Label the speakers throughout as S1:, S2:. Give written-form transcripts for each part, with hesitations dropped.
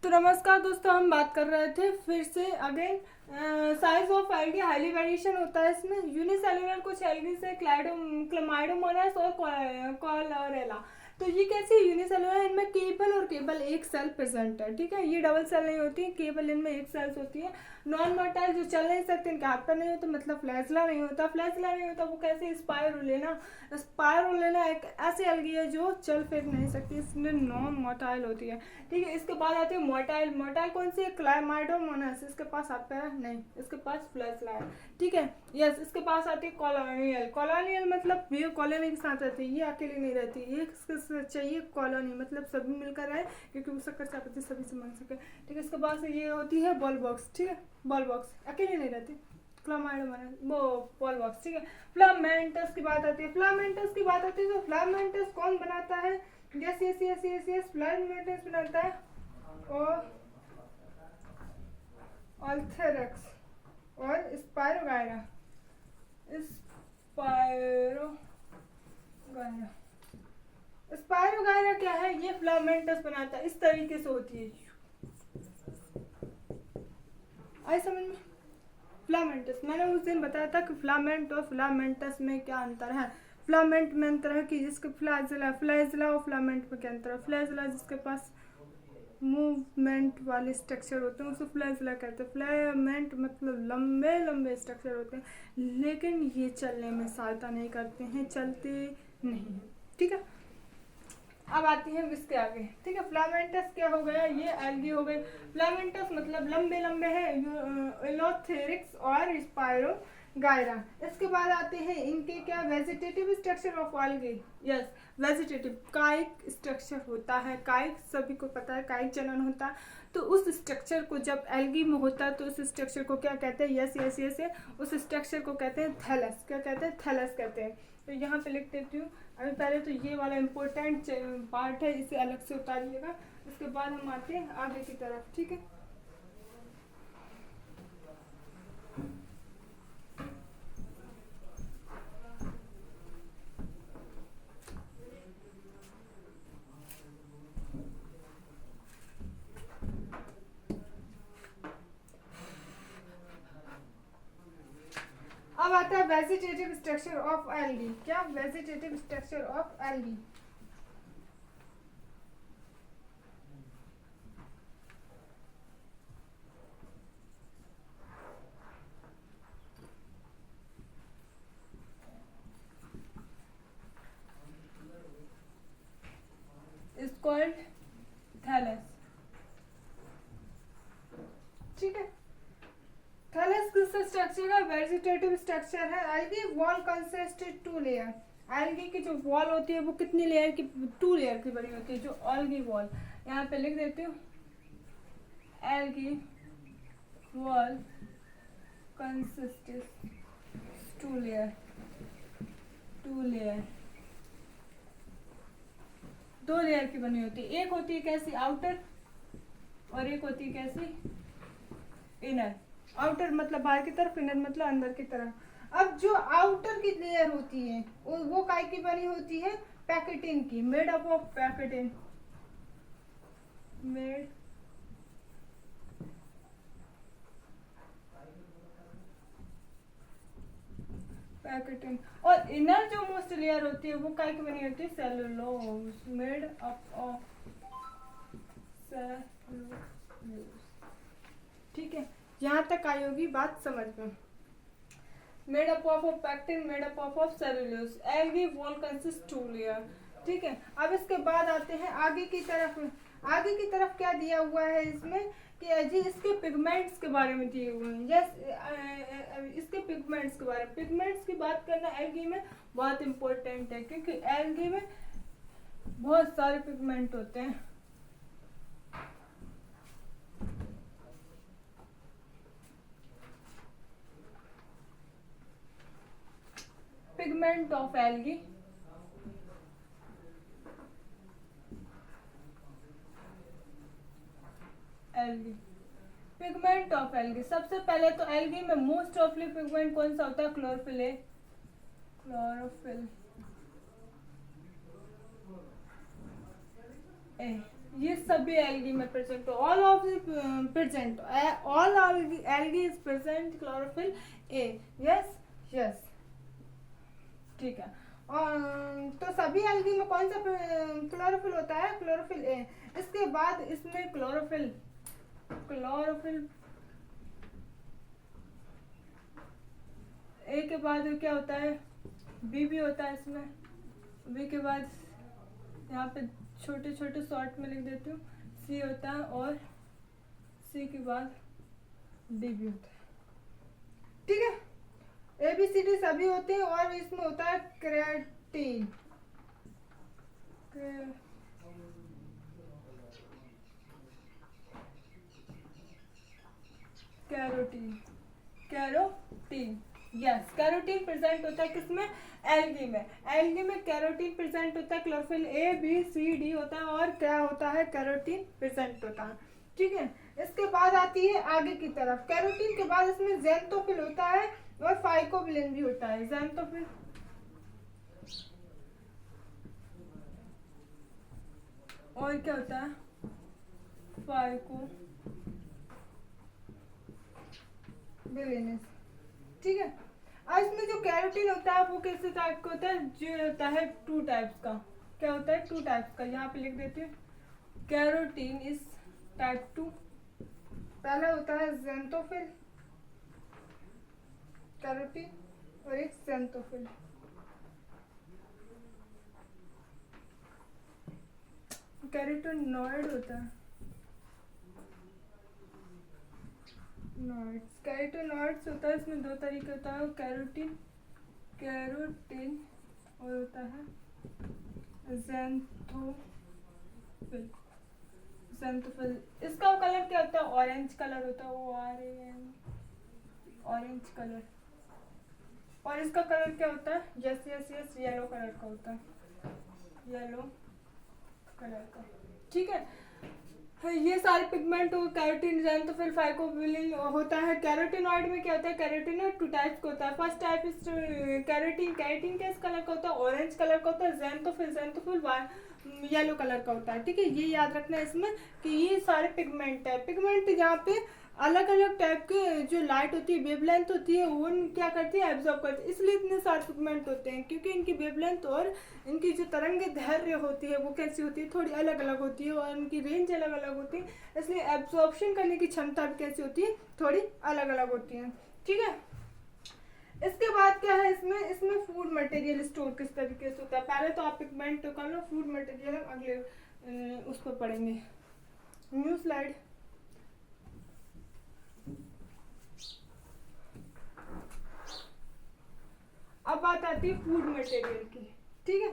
S1: तो नमस्कार दोस्तों, हम बात कर रहे थे फिर से again size of algae highly variation होता है इसमें। यूनिसेलुलर कुछ एल्गी से क्लामाइडोमोनास और कॉलरेला। तो ये कैसे यूनिसेलुलर, इनमें केवल और केवल एक सेल प्रेजेंट है। ठीक है, ये डबल सेल नहीं होती है, केवल इनमें एक सेल्स होती है। नॉन मोटाइल जो चल नहीं सकते, इनके हाथ पर नहीं होता, मतलब फ्लैजला नहीं होता। फ्लैजला नहीं होता वो कैसे? स्पायरुलिना। स्पायरुलिना एक ऐसी एल्गी है जो चल फिर नहीं सकती, इसलिए नॉन मोटाइल होती है। ठीक है, इसके बाद आती है मोटाइल। मोटाइल कौन सी है? क्लामाइडोमोनास। इसके पास हाथ पैर नहीं, इसके पास फ्लैजला है। ठीक है, यस। इसके पास आती है कॉलोनियल। कॉलोनियल मतलब ये कॉलोनी के साथ रहती है, ये अकेली नहीं रहती। ये इसके चाहिए कॉलोनी, मतलब सभी मिलकर रहे, क्योंकि वो शक्कर चाहते सभी से मांग सके। ठीक है, इसके बाद ये होती है बॉल बॉक्स। ठीक है, बॉल बॉक्स अकेले नहीं रहती, क्लामाइडोमोनास वो बॉल बॉक्स। ठीक है, फिलामेंटस की बात आती है। फिलामेंटस की बात आती है तो फिलामेंटस कौन बनाता है? Yes yes yes yes yes, filamentous बनाता है और ऑल्थेरक्स और स्पायरोगायरा। स्पायरोगायरा स्पायरोगायरा क्या है? ये फिलामेंटस बनाता है, इस तरीके से होती है। आई समझ में? फिलामेंटस मैंने उस दिन बताया था कि फिलामेंट और फिलामेंटस में क्या अंतर है। फिलामेंट में अंतर है कि जिसके फ्लैजला फ्लैजला और फिलामेंट में क्या अंतर है। फ्लैजला जिसके पास मूवमेंट वाले स्ट्रक्चर होते हैं उसे फ्लैजला कहते हैं। फिलामेंट मतलब लंबे लंबे स्ट्रक्चर होते हैं, लेकिन ये चलने में सहायता नहीं करते हैं, चलते नहीं हैं। ठीक है, अब आती है इसके आगे। ठीक है, फिलामेंटस क्या हो गया? ये एल्गी हो गई। फिलामेंटस मतलब लंबे लंबे हैं, एलोथेरिक्स और स्पायरोगायरा। इसके बाद आते हैं इनके क्या? Vegetative structure of algae. Yes, vegetative कायिक स्ट्रक्चर होता है। कायिक सभी को पता है, कायिक जनन होता है। तो उस स्ट्रक्चर को जब एल्गी में होता है तो उस स्ट्रक्चर को क्या कहते हैं? यस यस यस, उस स्ट्रक्चर को कहते हैं थैलस। क्या कहते हैं? थैलस कहते हैं। तो यहाँ पे लिख देती हूँ। अभी पहले तो ये वाला इम्पोर्टेंट पार्ट है, इसे अलग से उतारिएगा। उसके बाद हम आते हैं आगे की तरफ। ठीक है, अब आता है वेजिटेटिव स्ट्रक्चर ऑफ एल्गी। क्या? Vegetative structure of algae. Is called thallus. ठीक है, थैलस किस स्ट्रक्चर का? वेजिटेटिव स्ट्रक्चर है। Algae wall consist two layer. Algae की जो वॉल होती है वो कितनी लेयर की? 2 लेयर की बनी होती है, जो एल्गी वॉल। यहाँ पे लिख देती हूँ, algae wall consist 2 layer. 2 layer, 2 layer की बनी होती है। एक होती है कैसी? आउटर, और एक होती है कैसी? इनर। आउटर मतलब बाहर की तरफ, इनर मतलब अंदर की तरफ। अब जो आउटर की लेयर होती है वो काय की बनी होती है? पैकेटिन की, made up of pachytene. Made pachytene. और इनर जो मोस्ट लेयर होती है वो काय की बनी होती है? Cellulose. Made up of cellulose. ठीक है, यहाँ तक आई होगी बात समझ में। Made up of pectin, made up of cellulose. Algae wall consist 2 layer. ठीक है, अब इसके बाद आते हैं आगे की तरफ। आगे की तरफ क्या दिया हुआ है इसमें कि जी इसके पिगमेंट्स के बारे में दिए हुए हैं। यस, इसके पिगमेंट्स के बारे में। पिगमेंट्स की बात करना एल्गी में बहुत इंपॉर्टेंट है, क्योंकि एल्गी में बहुत सारे पिगमेंट होते हैं। Pigment of algae. Algae, pigment of algae. सबसे पहले तो एल्गी में मोस्ट ऑफली पिगमेंट कौन सा होता है? Chlorophyll A. Chlorophyll A. ये सभी एल्गी में प्रेजेंट हो, all of present, all algae is present chlorophyll A. Yes yes, ठीक है। और तो सभी एल्गी में कौन सा क्लोरोफिल होता है? क्लोरोफिल ए। इसके बाद इसमें क्लोरोफिल ए के बाद क्या होता है? बी भी होता है इसमें। बी के बाद यहाँ पे छोटे छोटे शॉर्ट में लिख देती हूँ, सी होता है, और सी के बाद डी भी होता है। ठीक है, ए बी सी डी सभी होते हैं, और इसमें होता है creatine. Carotene yes, carotene present होता है किसमें? एल्गी में। एल्गी में कैरोटीन प्रेजेंट होता है, chlorophyll a b c d होता है, और क्या होता है? कैरोटीन प्रेजेंट होता है। ठीक है, इसके बाद आती है आगे की तरफ, कैरोटीन के बाद इसमें ज़ैंथोफिल होता है, और फाइकोबिलिन भी होता है। ज़ैंथोफिल और क्या होता है? फाइकोबिलिन। ठीक है, और इसमें जो कैरोटीन होता है वो किस टाइप का होता है? जो होता है 2 टाइप्स का। क्या होता है? 2 टाइप्स का। यहाँ पे लिख देती हूँ, कैरोटीन इज टाइप 2। पहला होता है ज़ैंथोफिल कैरोटीन, और एक ज़ैंथोफिल। कैरोटीनॉइड होता है, कैरोटीनॉइड्स होता है। इसमें 2 तरीके होता है, कैरोटीन और होता है ज़ैंथोफिल। इसका कलर क्या होता है? ऑरेंज कलर होता है, ऑरेंज कलर। और इसका कलर क्या होता है? Yes yes yes, yellow colour का होता है, येलो कलर का। ठीक है, ये सारे पिगमेंट हो, कैरोटीन ज़ैंथोफिल फाइकोबिलिन होता है। कैरोटीनॉइड में क्या होता है? कैरोटीनॉइड 2 टाइप्स का होता है। फर्स्ट टाइप इज कैरोटीन किस कलर का होता है? ऑरेंज कलर का होता है। ज़ैंथोफिल येलो कलर का होता है। ठीक है, ये याद रखना है इसमें कि ये सारे पिगमेंट है। पिगमेंट यहाँ पे अलग अलग टाइप के जो लाइट होती है, वेवलेंथ होती है, वो क्या करती है? एब्जॉर्ब करती है। इसलिए इतने सारे पिगमेंट होते हैं, क्योंकि इनकी वेवलेंथ और इनकी जो तरंग दैर्घ्य होती है वो कैसी होती है? थोड़ी अलग अलग होती है, और इनकी रेंज अलग अलग होती है। इसलिए एब्जॉर्प्शन करने की क्षमता भी कैसी होती है? थोड़ी अलग अलग होती है। ठीक है, इसके बाद क्या है? इसमें फूड मटेरियल स्टोर किस तरीके से होता है? पहले तो आप पिगमेंट तो कर लो, फूड मटेरियल हम अगले उस पर पढ़ेंगे। New slide. अब बात आती है फूड मटेरियल की। ठीक है,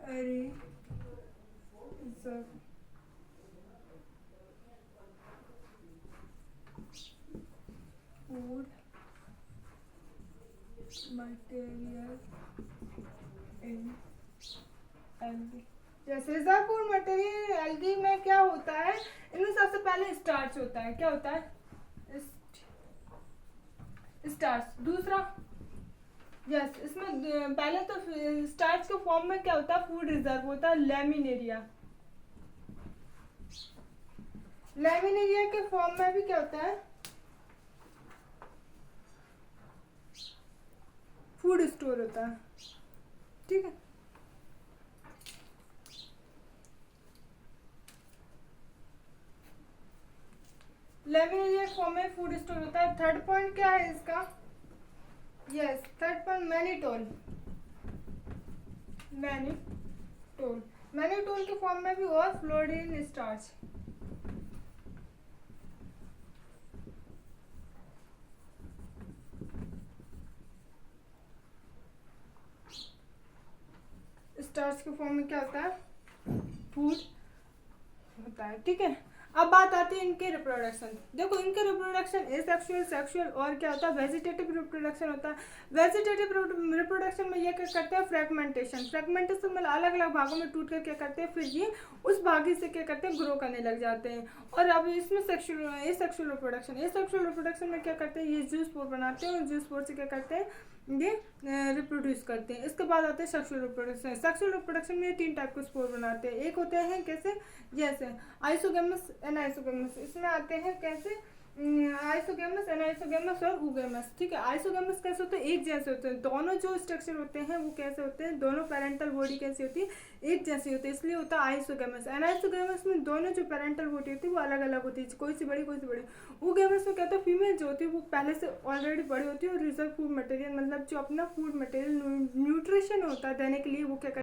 S1: अरे फूड मटेरियल इन एल्गी। जैसे फूड मटेरियल एल्गी में क्या होता है? इनमें सबसे पहले स्टार्च होता है। क्या होता है? स्टार्च। दूसरा यस, इसमें पहले तो स्टार्च के फॉर्म में क्या होता है? फूड रिजर्व होता है, लेमिनेरिया। लेमिनेरिया के फॉर्म में भी क्या होता है? फूड स्टोर होता है। ठीक है, लेमिनेरिया फॉर्म में फूड स्टोर होता है। थर्ड पॉइंट क्या है इसका? Yes, third point mannitol. Mannitol के फॉर्म में भी हुआ फ्लोरीन स्टार्च। स्टार्च के फॉर्म में क्या होता है? फूड होता है। ठीक है, अब बात आती है इनके रिप्रोडक्शन। देखो इनके रिप्रोडक्शन एसेक्सुअल, सेक्सुअल और क्या होता है वेजिटेटिव रिप्रोडक्शन होता है। वेजिटेटिव रिप्रोडक्शन में ये क्या करते हैं फ्रेगमेंटेशन, फ्रेगमेंटेशन मतलब अलग अलग भागों में टूट कर क्या करते हैं फिर ये उस भागी से क्या करते हैं ग्रो करने लग जाते हैं। और अब इसमें sexual asexual reproduction, asexual reproduction में क्या करते हैं ये जूस स्पोर बनाते हैं और जूस स्पोर से क्या करते हैं ये रिप्रोड्यूस करते हैं। इसके बाद आते हैं सेक्सुअल रिप्रोडक्शन। सेक्सुअल रिप्रोडक्शन में 3 टाइप के स्पोर बनाते हैं। एक होते हैं कैसे जैसे आइसोगेमस एनाइसोगेमस, इसमें आते हैं कैसे आइसोगेमस एनाइसोगेमस और ऊगेमस। ठीक है, आइसोगेमस कैसे होते हैं एक जैसे होते हैं, दोनों जो स्ट्रक्चर होते हैं वो कैसे होते हैं दोनों पेरेंटल बॉडी कैसी होती है एक जैसी होती है, इसलिए होता है आइसोगेमस। एनाइसोगेमस में दोनों जो पेरेंटल बॉडी होती है वो अलग अलग होती है, कोई सी बड़ी कोई सी बड़ी। ऊगेमस में क्या होता है फीमेल जो होती है वो पहले से ऑलरेडी बड़ी होती है और रिजर्व फूड मटेरियल मतलब जो अपना फूड मटेरियल न्यूट्रिशन होता है देने के लिए वो क्या